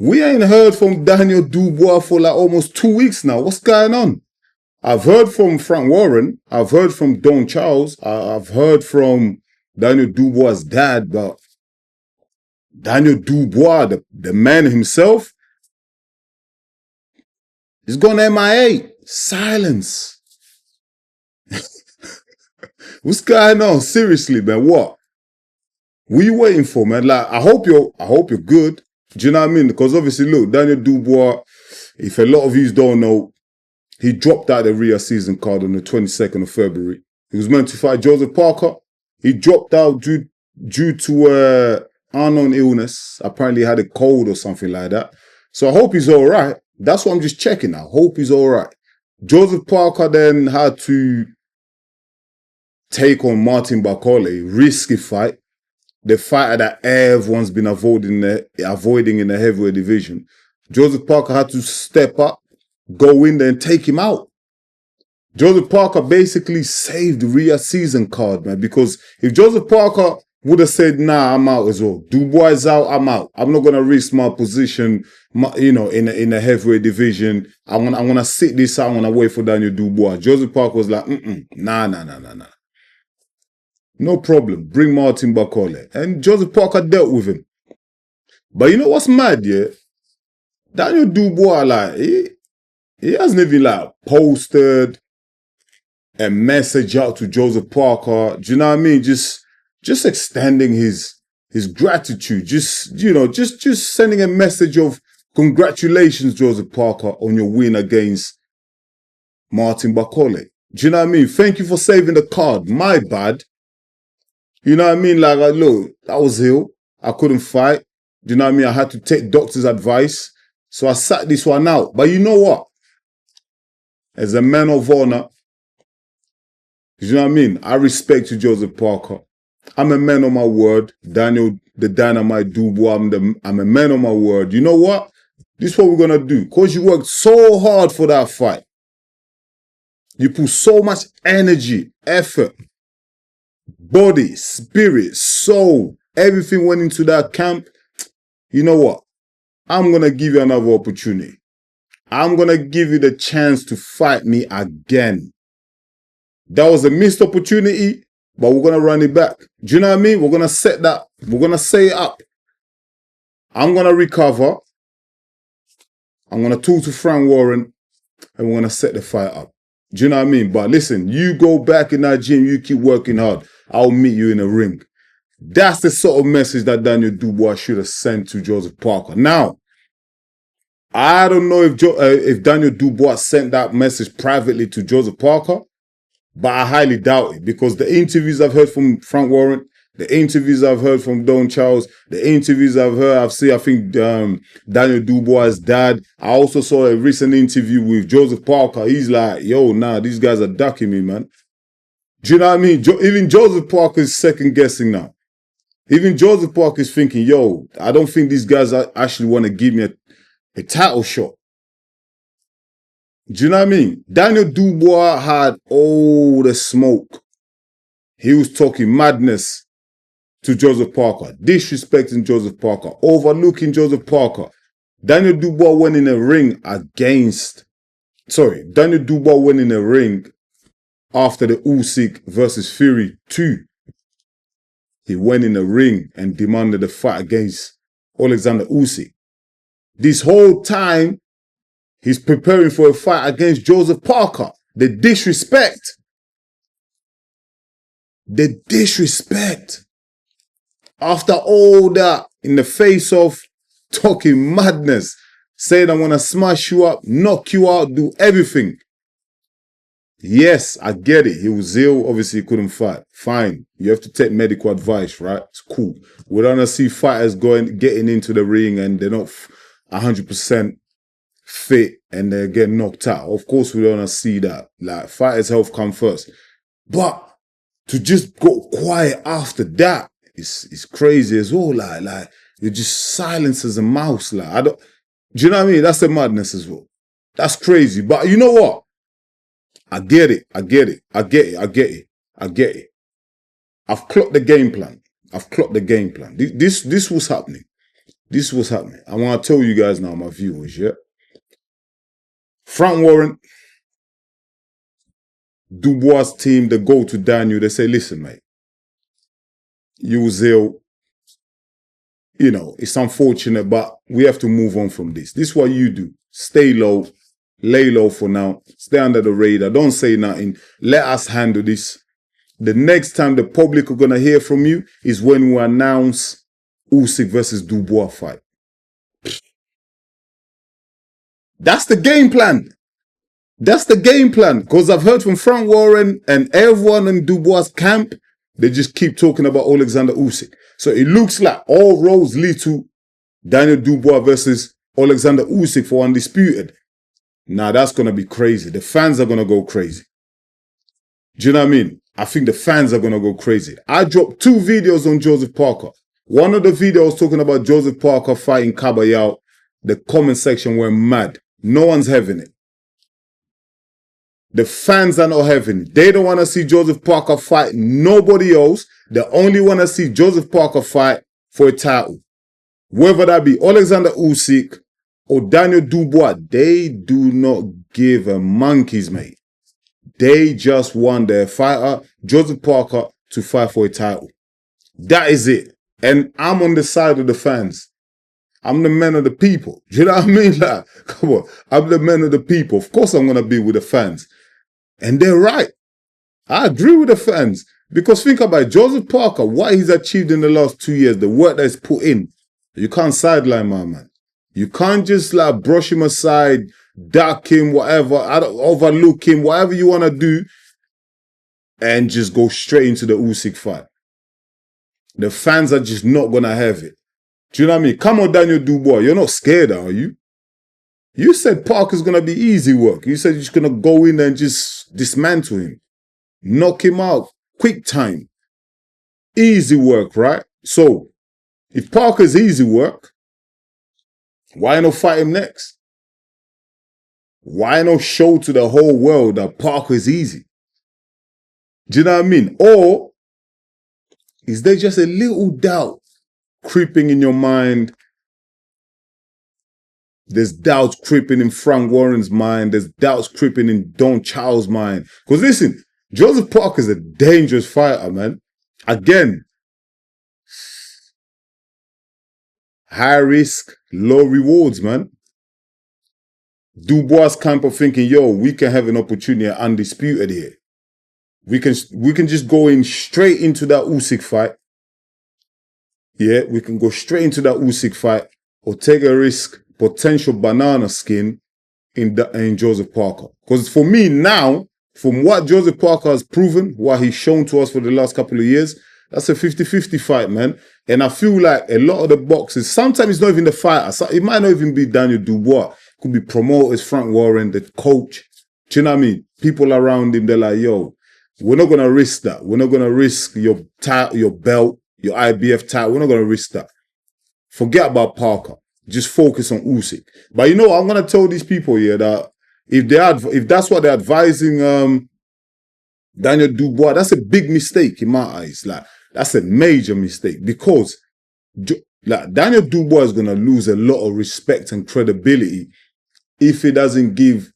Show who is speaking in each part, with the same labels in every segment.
Speaker 1: We ain't heard from Daniel Dubois for like almost 2 weeks now. What's going on? I've heard from Frank Warren. I've heard from Don Charles. I've heard from Daniel Dubois' dad, but Daniel Dubois, the man himself, is gone MIA. Silence. What's going on? Seriously, man, what? What are you waiting for, man? Like, I hope you're good. Do you know what I mean? Because obviously, look, Daniel Dubois, if a lot of you don't know, he dropped out the Rhea season card on the 22nd of February. He was meant to fight Joseph Parker. He dropped out due to unknown illness. Apparently he had a cold or something like that. So I hope he's all right. That's what I'm just checking out. Hope he's all right. Joseph Parker then had to take on Martin Bakole, risky fight. The fighter that everyone's been avoiding in the heavyweight division. Joseph Parker had to step up, go in there and take him out. Joseph Parker basically saved Rhea season card, man, because if Joseph Parker would have said, nah, I'm out as well. Dubois is out, I'm out. I'm not going to risk my position, in the heavyweight division. I'm gonna sit this out. I'm going to wait for Daniel Dubois. Joseph Parker was like, nah. No problem. Bring Martin Bakole. And Joseph Parker dealt with him. But you know what's mad, yeah? Daniel Dubois, like, he hasn't even, like, posted a message out to Joseph Parker. Do you know what I mean? Just extending his gratitude. Just sending a message of congratulations, Joseph Parker, on your win against Martin Bakole. Do you know what I mean? Thank you for saving the card. My bad. You know what I mean? Like, look, I was ill. I couldn't fight. Do you know what I mean? I had to take doctor's advice. So I sat this one out. But you know what? As a man of honor, you know what I mean? I respect you, Joseph Parker. I'm a man of my word. Daniel, the Dynamite Dubois, I'm a man of my word. You know what? This is what we're going to do. Because you worked so hard for that fight. You put so much energy, effort, body, spirit, soul, everything went into that camp. You know what? I'm going to give you another opportunity. I'm going to give you the chance to fight me again. That was a missed opportunity, but we're going to run it back. Do you know what I mean? We're going to set that. We're going to say it up. I'm going to recover. I'm going to talk to Frank Warren, and we're going to set the fight up. Do you know what I mean? But listen, you go back in that gym, you keep working hard. I'll meet you in the ring. That's the sort of message that Daniel Dubois should have sent to Joseph Parker. Now, I don't know if Daniel Dubois sent that message privately to Joseph Parker, but I highly doubt it because the interviews I've heard from Frank Warren, the interviews I've heard from Don Charles, the interviews I've seen, I think Daniel Dubois' dad. I also saw a recent interview with Joseph Parker. He's like, yo, nah, these guys are ducking me, man. Do you know what I mean? Even Joseph Parker is second guessing now. Even Joseph Parker is thinking, yo, I don't think these guys actually want to give me a title shot. Do you know what I mean? Daniel Dubois had all the smoke. He was talking madness to Joseph Parker, disrespecting Joseph Parker, overlooking Joseph Parker. Daniel Dubois went in a ring after the Usyk versus Fury 2. He went in the ring and demanded a fight against Oleksandr Usyk. This whole time, he's preparing for a fight against Joseph Parker. The disrespect. The disrespect. After all that, in the face of talking madness, saying I'm going to smash you up, knock you out, do everything. Yes, I get it. He was ill. Obviously, he couldn't fight. Fine. You have to take medical advice, right? It's cool. We don't want to see fighters getting into the ring and they're not 100% fit and they get knocked out. Of course, we don't want to see that. Like, fighters' health come first. But to just go quiet after that is crazy as well. Like you're just silent as a mouse. Like, do you know what I mean? That's the madness as well. That's crazy. But you know what? I get it. I've clocked the game plan. This was happening. this is what's happening. I want to tell you guys now, my viewers, yeah? Frank Warren, Dubois' team, they go to Daniel, they say, listen, mate, you was ill. You know, it's unfortunate, but we have to move on from this. This is what you do. Stay low, lay low for now, stay under the radar, don't say nothing. Let us handle this. The next time the public are going to hear from you is when we announce Usyk versus Dubois fight. That's the game plan. That's the game plan. Because I've heard from Frank Warren and everyone in Dubois' camp, they just keep talking about Oleksandr Usyk. So it looks like all roads lead to Daniel Dubois versus Oleksandr Usyk for Undisputed. Now that's going to be crazy. The fans are going to go crazy. Do you know what I mean? I think the fans are going to go crazy. I dropped 2 videos on Joseph Parker. One of the videos talking about Joseph Parker fighting Kabayao. The comment section went mad. No one's having it. The fans are not having it. They don't want to see Joseph Parker fight nobody else. They only want to see Joseph Parker fight for a title. Whether that be Oleksandr Usyk or Daniel Dubois, they do not give a monkey's, mate. They just want their fighter, Joseph Parker, to fight for a title. That is it. And I'm on the side of the fans. I'm the man of the people. You know what I mean? Like, come on. I'm the man of the people. Of course I'm going to be with the fans. And they're right. I agree with the fans. Because think about it, Joseph Parker, what he's achieved in the last 2 years, the work that's put in. You can't sideline my man. You can't just like brush him aside, duck him, whatever, overlook him, whatever you want to do, and just go straight into the Usyk fight. The fans are just not going to have it. Do you know what I mean? Come on, Daniel Dubois. You're not scared, are you? You said Parker's going to be easy work. You said you're just going to go in and just dismantle him. Knock him out. Quick time. Easy work, right? So, if Parker's easy work, why not fight him next? Why not show to the whole world that Parker is easy? Do you know what I mean? Or is there just a little doubt creeping in your mind? There's doubts creeping in Frank Warren's mind. There's doubts creeping in Don Charles' mind. Because listen, Joseph Parker's a dangerous fighter, man. Again, high risk, low rewards, man. Dubois camp of thinking, yo, we can have an opportunity at Undisputed here. We can just go in straight into that Usyk fight. Yeah, we can go straight into that Usyk fight or take a risk, potential banana skin in Joseph Parker. Because for me now, from what Joseph Parker has proven, what he's shown to us for the last couple of years, that's a 50-50 fight, man. And I feel like a lot of the boxes, sometimes it's not even the fighter. It might not even be Daniel Dubois. It could be promoters, Frank Warren, the coach. Do you know what I mean? People around him, they're like, yo, we're not going to risk that. We're not going to risk your title, your belt, your IBF title. We're not going to risk that. Forget about Parker. Just focus on Usyk. But you know, I'm going to tell these people here that if that's what they're advising Daniel Dubois, that's a big mistake in my eyes. Like, that's a major mistake because like Daniel Dubois is going to lose a lot of respect and credibility if he doesn't give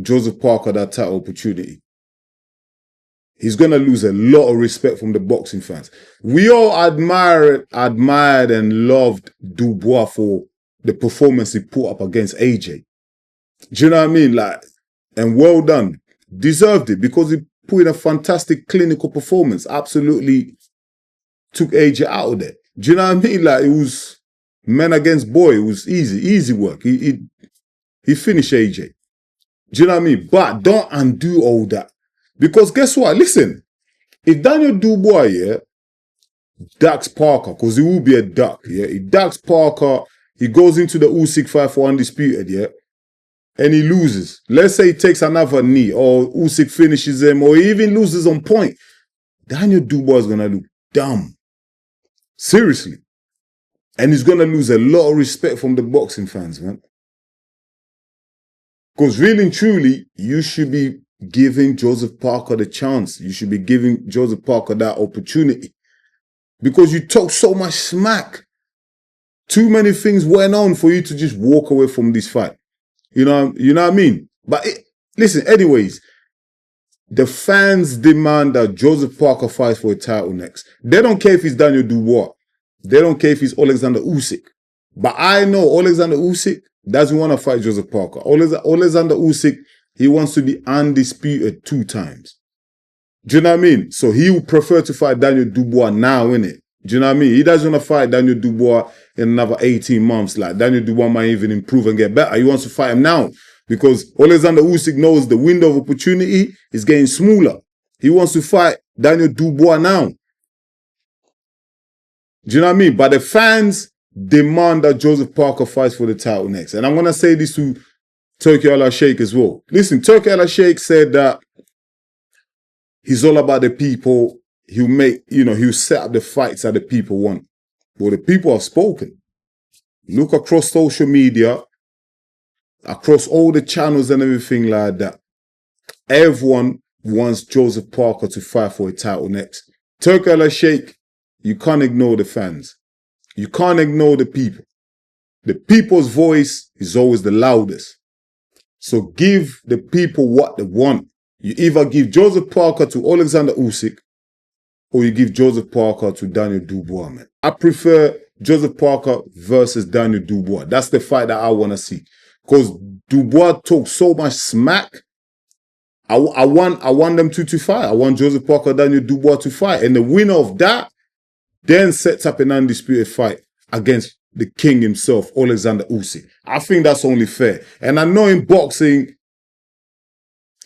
Speaker 1: Joseph Parker that title opportunity. He's going to lose a lot of respect from the boxing fans. We all admired and loved Dubois for the performance he put up against AJ. Do you know what I mean? Like, and well done. Deserved it because he put in a fantastic clinical performance. Absolutely took AJ out of there. Do you know what I mean? Like, it was men against boy. It was easy work. He finished AJ. Do you know what I mean? But don't undo all that. Because guess what? Listen, if Daniel Dubois, yeah, ducks Parker, because he will be a duck, yeah, he ducks Parker, he goes into the Usyk fight for Undisputed, yeah, and he loses. Let's say he takes another knee, or Usyk finishes him, or he even loses on point. Daniel Dubois is going to look dumb. Seriously. And he's going to lose a lot of respect from the boxing fans, man. Because really and truly, you should be giving Joseph Parker the chance. You should be giving Joseph Parker that opportunity. Because you talk so much smack. Too many things went on for you to just walk away from this fight. You know what I mean? But listen, anyways, the fans demand that Joseph Parker fights for a title next. They don't care if it's Daniel Dubois. They don't care if it's Oleksandr Usyk. But I know Oleksandr Usyk doesn't want to fight Joseph Parker. Oleksandr Usyk, he wants to be undisputed 2 times. Do you know what I mean? So he would prefer to fight Daniel Dubois now, innit? Do you know what I mean? He doesn't want to fight Daniel Dubois in another 18 months. Like, Daniel Dubois might even improve and get better. He wants to fight him now because Oleksandr Usyk knows the window of opportunity is getting smaller. He wants to fight Daniel Dubois now. Do you know what I mean? But the fans demand that Joseph Parker fights for the title next. And I'm going to say this to Turki Al-Sheikh as well. Listen, Turki Al-Sheikh said that he's all about the people. He'll make, he'll set up the fights that the people want. Well, the people have spoken. Look across social media, across all the channels and everything like that. Everyone wants Joseph Parker to fight for a title next. Turki Al-Sheikh, you can't ignore the fans. You can't ignore the people. The people's voice is always the loudest. So give the people what they want. You either give Joseph Parker to Oleksandr Usyk, or you give Joseph Parker to Daniel Dubois, man. I prefer Joseph Parker versus Daniel Dubois. That's the fight that I want to see. Because Dubois talks so much smack. I want them to fight. I want Joseph Parker, Daniel Dubois to fight. And the winner of that then sets up an undisputed fight against the king himself, Oleksandr Usyk. I think that's only fair. And I know in boxing,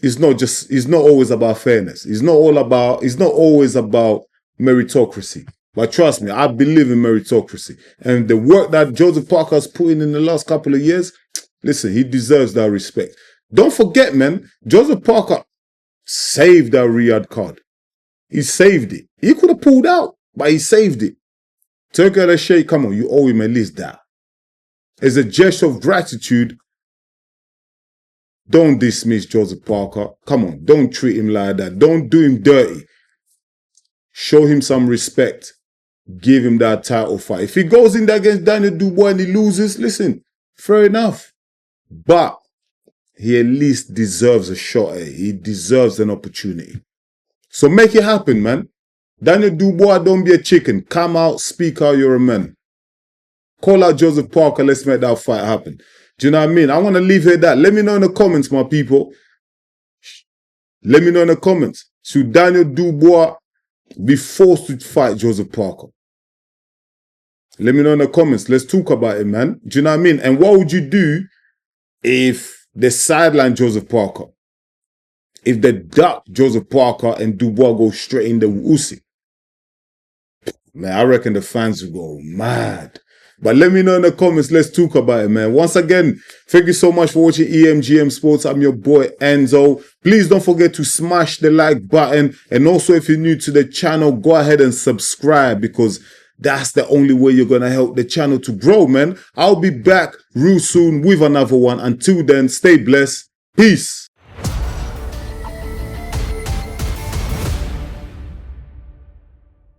Speaker 1: it's not always about fairness. It's not always about meritocracy. But trust me, I believe in meritocracy. And the work that Joseph Parker has put in the last couple of years, listen, he deserves that respect. Don't forget, man, Joseph Parker saved that Riyadh card. He saved it. He could have pulled out, but he saved it. Turki Al-Sheikh, come on, you owe him at least that. As a gesture of gratitude, don't dismiss Joseph Parker. Come on, don't treat him like that. Don't do him dirty. Show him some respect. Give him that title fight. If he goes in there against Daniel Dubois and he loses, listen, fair enough. But he at least deserves a shot at it. He deserves an opportunity. So make it happen, man. Daniel Dubois, don't be a chicken. Come out, speak how you're a man. Call out Joseph Parker. Let's make that fight happen. Do you know what I mean? I want to leave it at that. Let me know in the comments, my people. Let me know in the comments. Should Daniel Dubois be forced to fight Joseph Parker? Let me know in the comments. Let's talk about it, man. Do you know what I mean? And what would you do if they sideline Joseph Parker? If they duck Joseph Parker and Dubois go straight into Usyk? Man, I reckon the fans will go mad. But let me know in the comments. Let's talk about it, man. Once again, thank you so much for watching EMGM Sports. I'm your boy, Enzo. Please don't forget to smash the like button. And also, if you're new to the channel, go ahead and subscribe because that's the only way you're going to help the channel to grow, man. I'll be back real soon with another one. Until then, stay blessed. Peace.